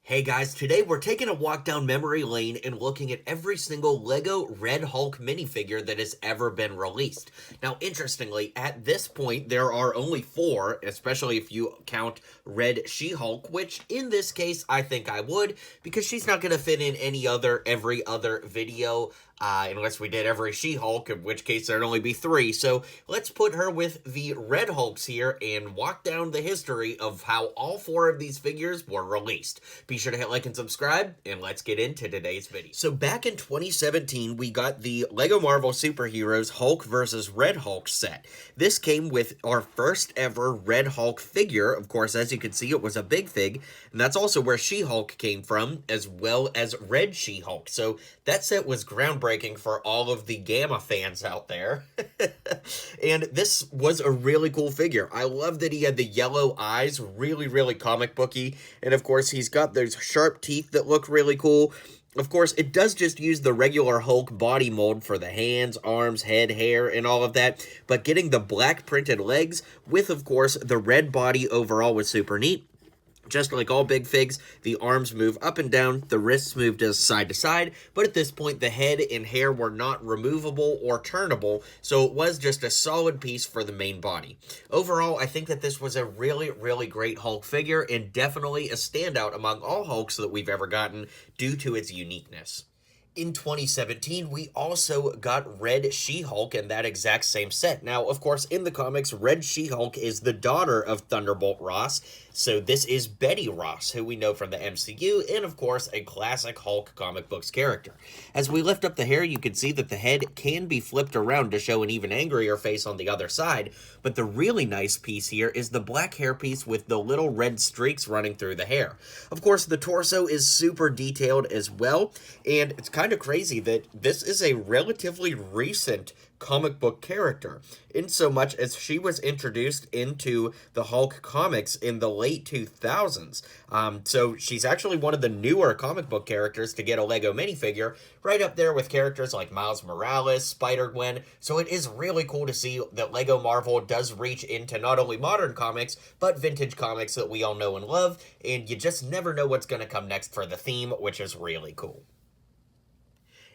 Hey guys, today we're taking a walk down memory lane and looking at every single LEGO Red Hulk minifigure that has ever been released. Now, interestingly, at this point, there are only 4, especially if you count Red She-Hulk, which in this case, I think I would, because she's not going to fit in every other video, unless we did every She-Hulk, in which case there'd only be 3. So let's put her with the Red Hulks here and walk down the history of how all 4 of these figures were released. Be sure to hit like and subscribe, and let's get into today's video. So back in 2017, we got the LEGO Marvel Superheroes Hulk vs. Red Hulk set. This came with our first ever Red Hulk figure. Of course, as you can see, it was a big fig, and that's also where She-Hulk came from, as well as Red She-Hulk. So that set was groundbreaking for all of the Gamma fans out there. And this was a really cool figure. I love that he had the yellow eyes, really comic booky, and of course he's got those sharp teeth that look really cool. Of course, it does just use the regular Hulk body mold for the hands, arms, head, hair, and all of that, but getting the black printed legs with, of course, the red body overall was super neat. Just like all big figs, the arms move up and down, the wrists move side to side, but at this point the head and hair were not removable or turnable, so it was just a solid piece for the main body. Overall, I think that this was a really great Hulk figure, and definitely a standout among all Hulks that we've ever gotten due to its uniqueness. In 2017, we also got Red She-Hulk in that exact same set. Now, of course, in the comics, Red She-Hulk is the daughter of Thunderbolt Ross, so this is Betty Ross, who we know from the MCU, and of course, a classic Hulk comic books character. As we lift up the hair, you can see that the head can be flipped around to show an even angrier face on the other side, but the really nice piece here is the black hair piece with the little red streaks running through the hair. Of course, the torso is super detailed as well, and it's kind of crazy that this is a relatively recent comic book character, in so much as she was introduced into the Hulk comics in the late 2000s. So she's actually one of the newer comic book characters to get a LEGO minifigure, right up there with characters like Miles Morales, Spider-Gwen. So it is really cool to see that LEGO Marvel does reach into not only modern comics, but vintage comics that we all know and love, and you just never know what's going to come next for the theme, which is really cool.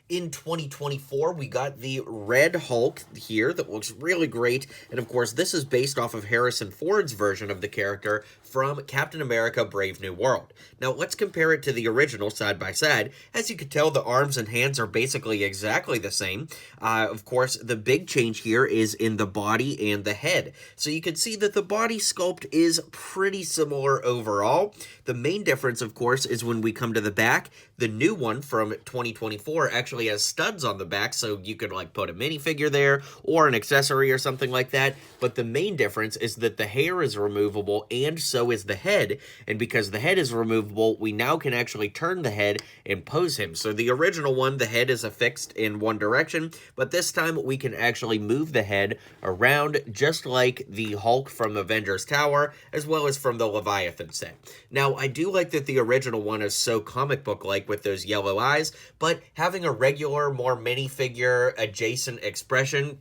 In 2024, we got the Red Hulk here that looks really great, and of course this is based off of Harrison Ford's version of the character from Captain America Brave New World. Now let's compare it to the original side by side. As you can tell, the arms and hands are basically exactly the same. Of course, the big change here is in the body and the head. So you can see that the body sculpt is pretty similar overall. The main difference, of course, is when we come to the back. The new one from 2024 actually has studs on the back, so you could like put a minifigure there or an accessory or something like that. But the main difference is that the hair is removable, and so is the head. And because the head is removable, we now can actually turn the head and pose him. So the original one, the head is affixed in one direction, but this time we can actually move the head around, just like the Hulk from Avengers Tower, as well as from the Leviathan set. Now, I do like that the original one is so comic book-like with those yellow eyes, but having a regular, more minifigure adjacent expression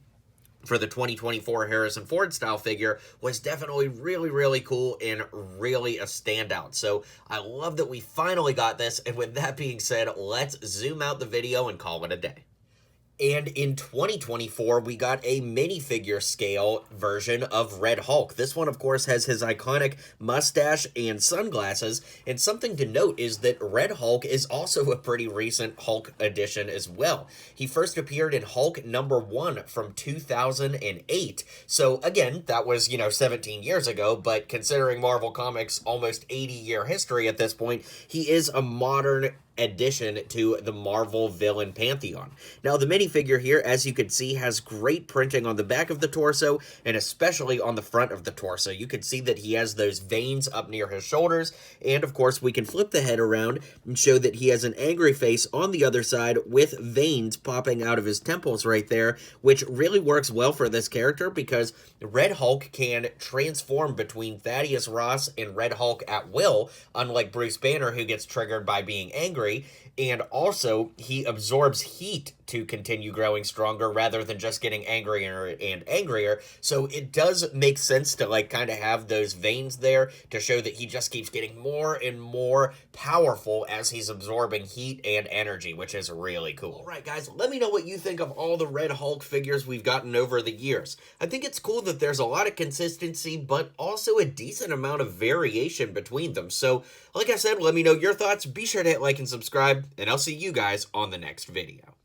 for the 2024 Harrison Ford style figure was definitely really cool and really a standout. So I love that we finally got this, and with that being said, let's zoom out the video and call it a day. And in 2024, we got a minifigure scale version of Red Hulk. This one, of course, has his iconic mustache and sunglasses. And something to note is that Red Hulk is also a pretty recent Hulk edition as well. He first appeared in Hulk #1 from 2008. So again, that was, 17 years ago, but considering Marvel Comics' almost 80-year history at this point, he is a modern addition to the Marvel villain pantheon. Now, the minifigure here, as you can see, has great printing on the back of the torso, and especially on the front of the torso. You can see that he has those veins up near his shoulders, and of course, we can flip the head around and show that he has an angry face on the other side with veins popping out of his temples right there, which really works well for this character because Red Hulk can transform between Thaddeus Ross and Red Hulk at will, unlike Bruce Banner, who gets triggered by being angry. angry, and also he absorbs heat to continue growing stronger rather than just getting angrier and angrier. So it does make sense to like kind of have those veins there to show that he just keeps getting more and more powerful as he's absorbing heat and energy, which is really cool. All right, guys, let me know what you think of all the Red Hulk figures we've gotten over the years. I think it's cool that there's a lot of consistency, but also a decent amount of variation between them. So, like I said, let me know your thoughts. Be sure to hit like and subscribe, and I'll see you guys on the next video.